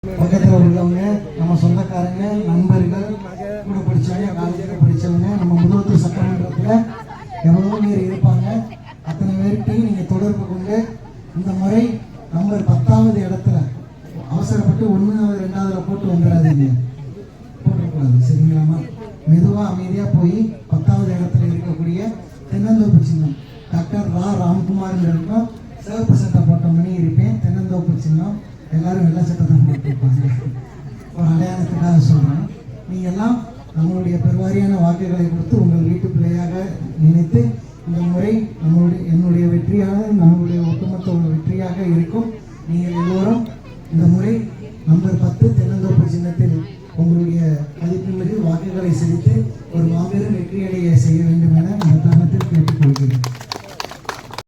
பக்கத்தில் உள்ளவங்க, நம்ம சொந்தக்காரங்க, நண்பர்கள், கூட படித்தவங்க, காலேஜில் படித்தவங்க, நம்ம முதல்வர் சட்டமன்றத்தில் எவ்வளோ பேர் இருப்பாங்க. அத்தனை பேர்கிட்டையும் நீங்கள் தொடர்பு கொண்டு இந்த முறை நம்பர் 10வது இடத்துல அவசரப்பட்டு 1வது 2வதுல போட்டு வந்துடாதீங்க, போட்டக்கூடாது. சரிங்களாமா? மெதுவாக அமைதியாக போய் 10வது இடத்துல இருக்கக்கூடிய தென்னந்தோப்பு சின்னம் டாக்டர் ராம்குமார் இருக்கும். சிவப்பு சட்டை போட்ட மணி இருப்பேன். தென்னந்தோப்பு சின்னம் எல்லாரும் வெள்ளை சட்டை தான் போட்டிருப்பாங்க. ஒரு அடையாளத்துக்காக சொல்கிறேன். நீங்கள் எல்லாம் நம்மளுடைய பெருவாரியான வாக்குகளை கொடுத்து உங்களை